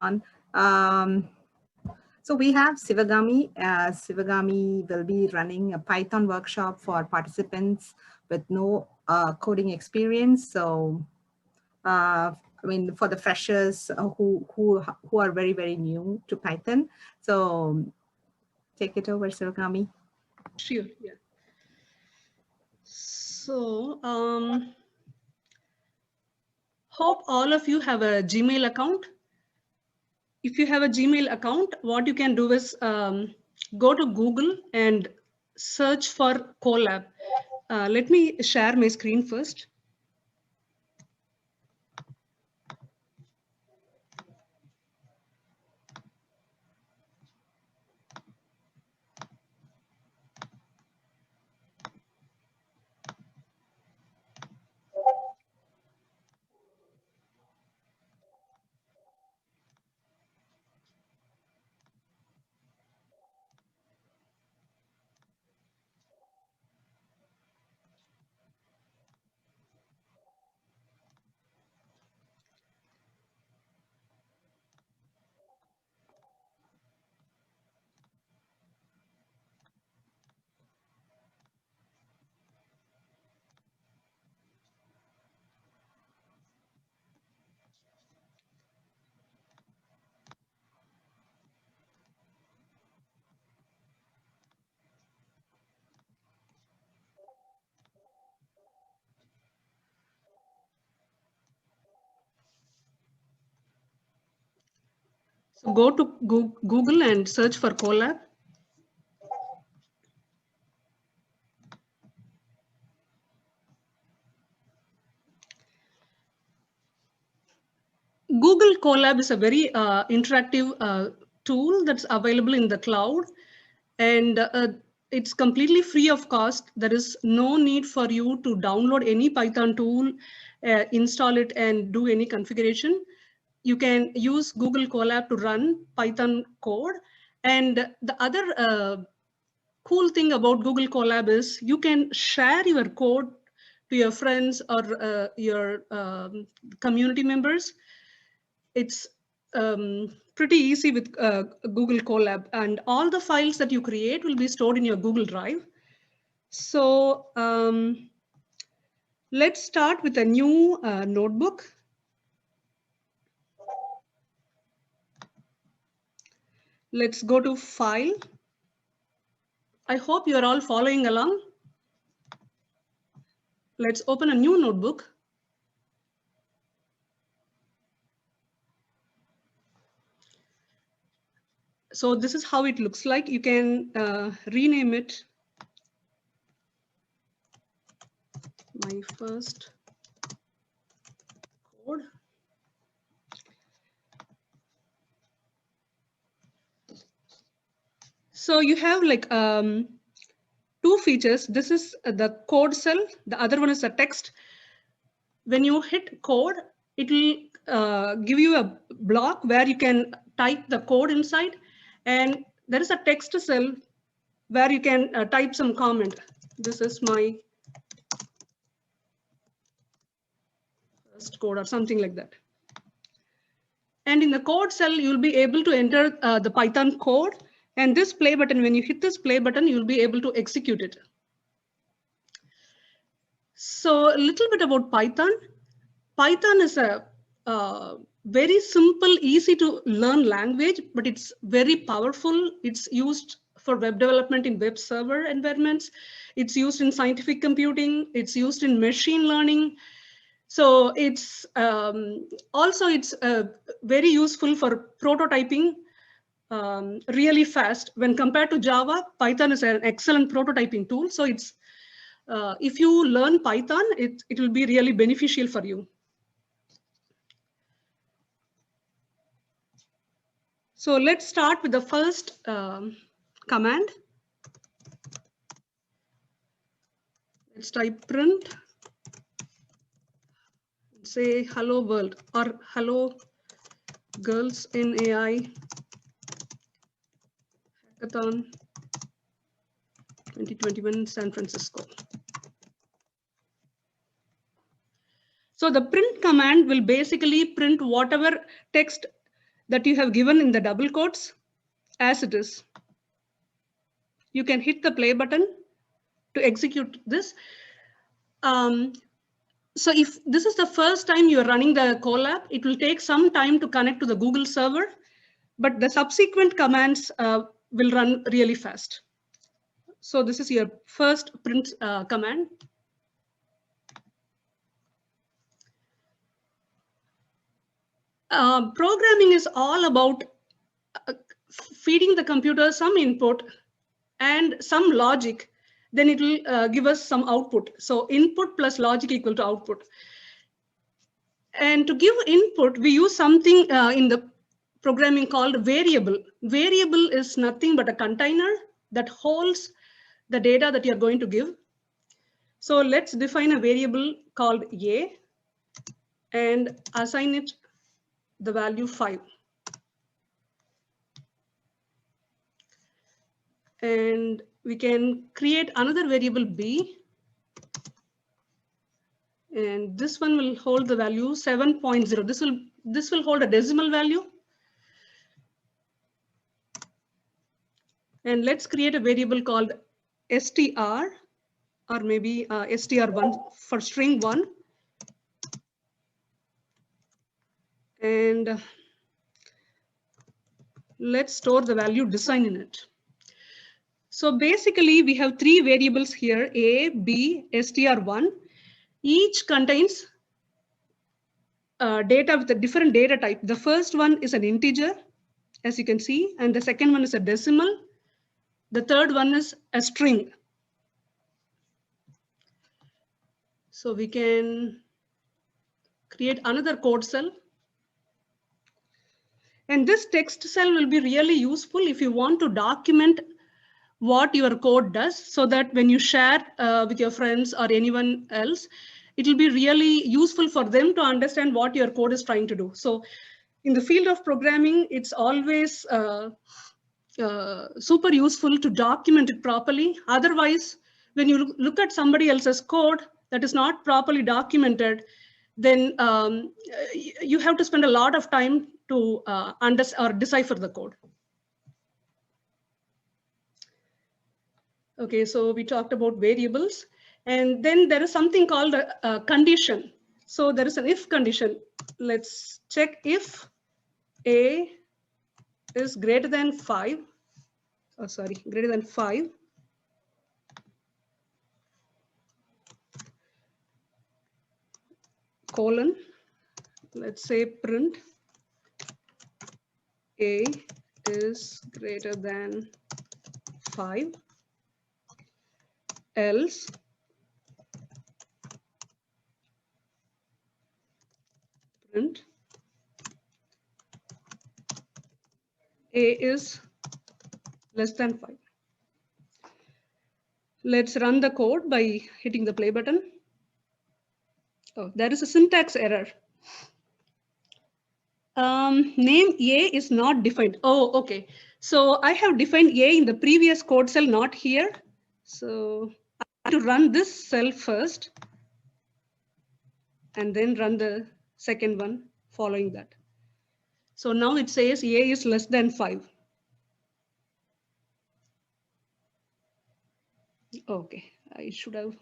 on. So we have Sivagami. Sivagami will be running a Python workshop for participants with no coding experience. So, I mean, for the freshers who are very new to Python. So, take it over, Sivagami. Sure. Yeah. So, hope all of you have a Gmail account. If you have a Gmail account, what you can do is go to Google and search for Colab. Let me share my screen first. So go to Google and search for Colab. Google Colab is a very interactive tool that's available in the cloud, and it's completely free of cost. There is no need for you to download any Python tool, install it, and do any configuration. You can use Google Colab to run Python code. And the other cool thing about Google Colab is you can share your code to your friends or your community members. It's pretty easy with Google Colab, and all the files that you create will be stored in your Google Drive. So let's start with a new notebook. Let's go to File. I hope you're all following along. Let's open a new notebook. So this is how it looks like. You can rename it My First Code. So you have like two features. This is the code cell. The other one is the text. When you hit code, it will give you a block where you can type the code inside. And there is a text cell where you can type some comment. This is my first code or something like that. And in the code cell, you'll be able to enter the Python code. And this play button, when you hit this play button, you'll be able to execute it. So a little bit about Python. Python is a very simple, easy to learn language, but it's very powerful. It's used for web development in web server environments. It's used in scientific computing. It's used in machine learning. So it's also it's very useful for prototyping really fast. When compared to Java, Python is an excellent prototyping tool. So it's if you learn Python, it will be really beneficial for you. So let's start with the first command. Let's type print, say hello world or hello girls in AI Hackathon 2021 San Francisco. So the print command will basically print whatever text that you have given in the double quotes as it is. You can hit the play button to execute this. So if this is the first time you're running the Colab, it will take some time to connect to the Google server, but the subsequent commands will run really fast. So this is your first print command. Programming is all about feeding the computer some input and some logic, then it will give us some output. So input plus logic equal to output. And to give input, we use something in the programming called variable. Variable is nothing but a container that holds the data that you're going to give. So let's define a variable called A and assign it the value 5. And we can create another variable B. And this one will hold the value 7.0. This will hold a decimal value. And let's create a variable called str, or maybe str1 for string 1. And let's store the value design in it. So basically we have 3 variables here, A, B, str1. Each contains data with a different data type. The first one is an integer, as you can see, and the second one is a decimal. The third one is a string. So we can create another code cell. And this text cell will be really useful if you want to document what your code does, so that when you share with your friends or anyone else, it will be really useful for them to understand what your code is trying to do. So in the field of programming, it's always super useful to document it properly. Otherwise, when you look at somebody else's code that is not properly documented, then you have to spend a lot of time to understand or decipher the code. Okay, so we talked about variables, and then there is something called a condition. So there is an if condition. Let's check if A is greater than 5. Oh, sorry, greater than 5. Colon, let's say print A is greater than 5. Else print A is less than 5. Let's run the code by hitting the play button. Oh, there is a syntax error. Name A is not defined. Oh, okay. So I have defined A in the previous code cell, not here. So I have to run this cell first and then run the second one following that. So now it says A is less than 5. Okay, I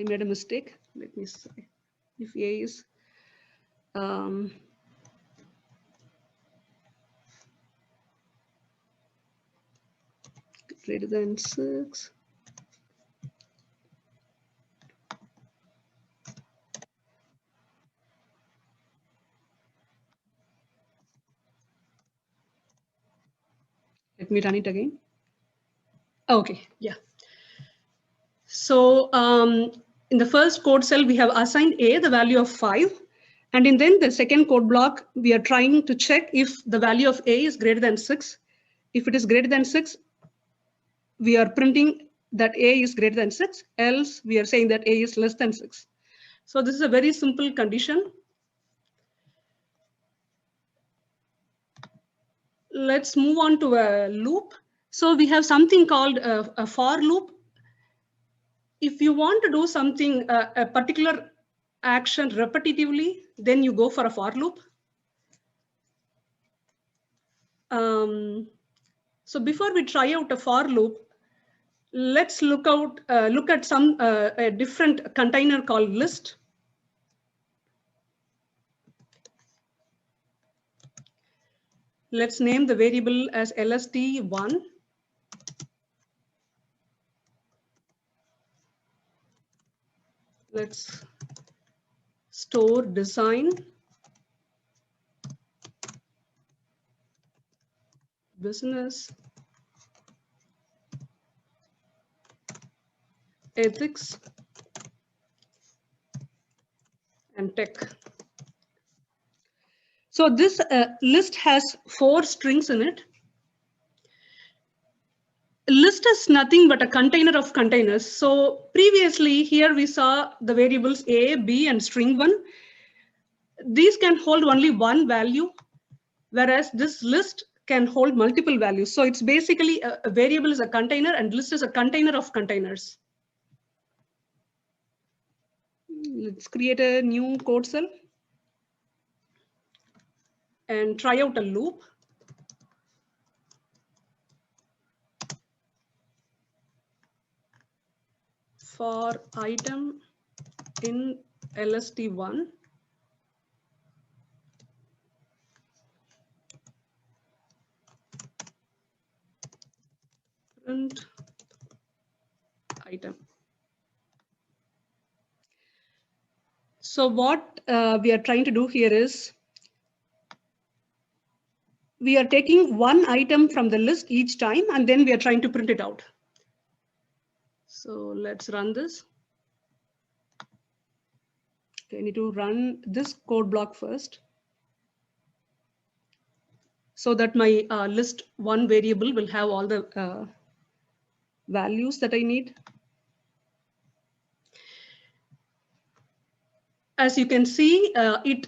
made a mistake. Let me say if A is greater than 6. Let me run it again. Okay, yeah. So in the first code cell, we have assigned A the value of 5. And in then the second code block, we are trying to check if the value of A is greater than 6. If it is greater than 6, we are printing that A is greater than 6. Else, we are saying that A is less than 6. So this is a very simple condition. Let's move on to a loop. So we have something called a for loop. If you want to do something, a particular action repetitively, then you go for a for loop. So before we try out a for loop, let's look at some a different container called list. Let's name the variable as lst1. Let's store design business ethics and tech. So this list has 4 strings in it. List is nothing but a container of containers. So previously here we saw the variables a, b, and string 1. These can hold only one value, whereas this list can hold multiple values. So it's basically a variable is a container and list is a container of containers. Let's create a new code cell and try out a loop. For item in lst1, print item. So what we are trying to do here is we are taking one item from the list each time, and then we are trying to print it out. So let's run this. Okay, I need to run this code block first, so that my list 1 variable will have all the values that I need. As you can see, it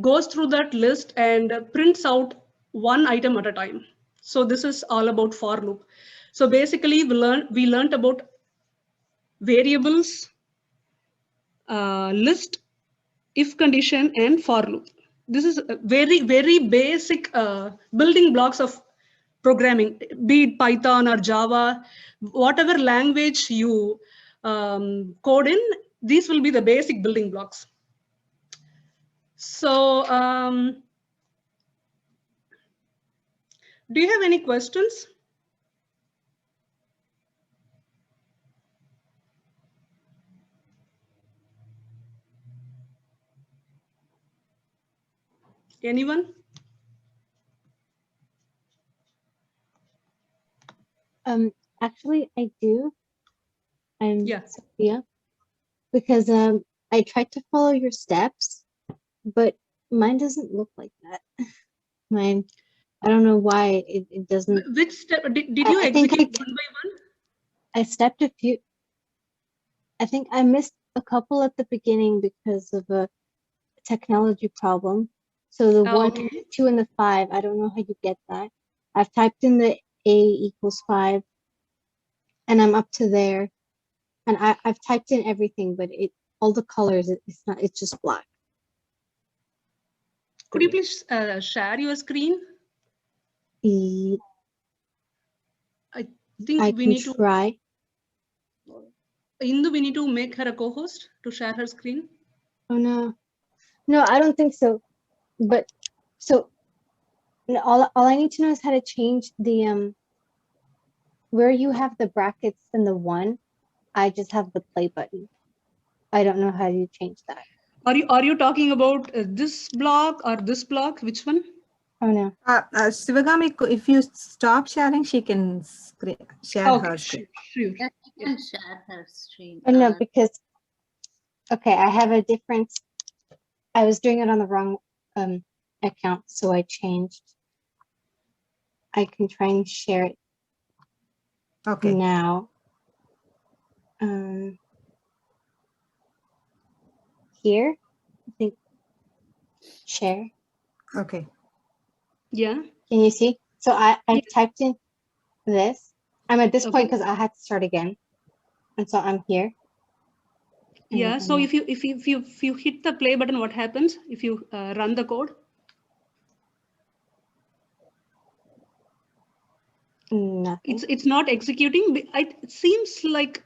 goes through that list and prints out one item at a time. So this is all about for loop. So basically we learned about variables, list, if condition, and for loop. This is a very, very basic building blocks of programming, be it Python or Java, whatever language you code in, these will be the basic building blocks. So do you have any questions? Anyone? Actually, I do. I'm Yeah. Sophia, because I tried to follow your steps, but mine doesn't look like that. Mine, I don't know why it doesn't. Which step did you I think execute one by one? I stepped a few. I think I missed a couple at the beginning because of a technology problem. So the 1, Okay. 2, and the 5, I don't know how you get that. I've typed in the a = 5, and I'm up to there. And I've typed in everything, but all the colors, it's not, it's just black. Could you please share your screen? I think I we can need to. try. Indu, we need to make her a co-host to share her screen. Oh no, no, I don't think so. But so all I need to know is how to change the where you have the brackets and the 1. I just have the play button. I don't know how you change that. Are you talking about this block or this block? Which one? Oh no. Sivagami, if you stop sharing, she can share Okay, her screen. sure. Yes, you can share her screen. Oh no, because okay, I have a different. I was doing it on the wrong account, so I changed. I can try and share it Okay. now. Here, I think share. Okay. Yeah. Can you see? So I've typed in this. I'm at this point Okay. because I had to start again, and so I'm here. Yeah. So if you hit the play button, what happens if you run the code? Nothing. It's not executing. It seems like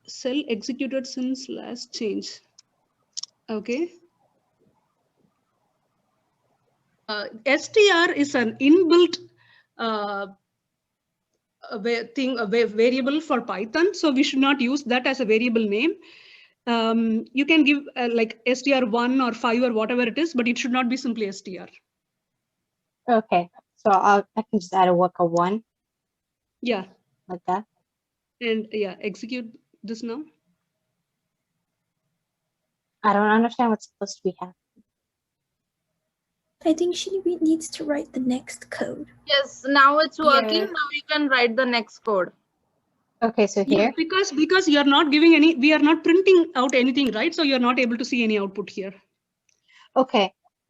cell executed since last change. Okay. str is an inbuilt variable for Python, so we should not use that as a variable name. You can give like str1 or 5 or whatever it is, but it should not be simply str. Okay, so I can just add a worker 1. Yeah. Like that. And yeah, execute this now. I don't understand what's supposed to be happening. I think she needs to write the next code. Yes, now it's working. Yeah. Now you can write the next code. Okay, so Yeah, here. because you're not giving any, we are not printing out anything, right? So you're not able to see any output here. Okay,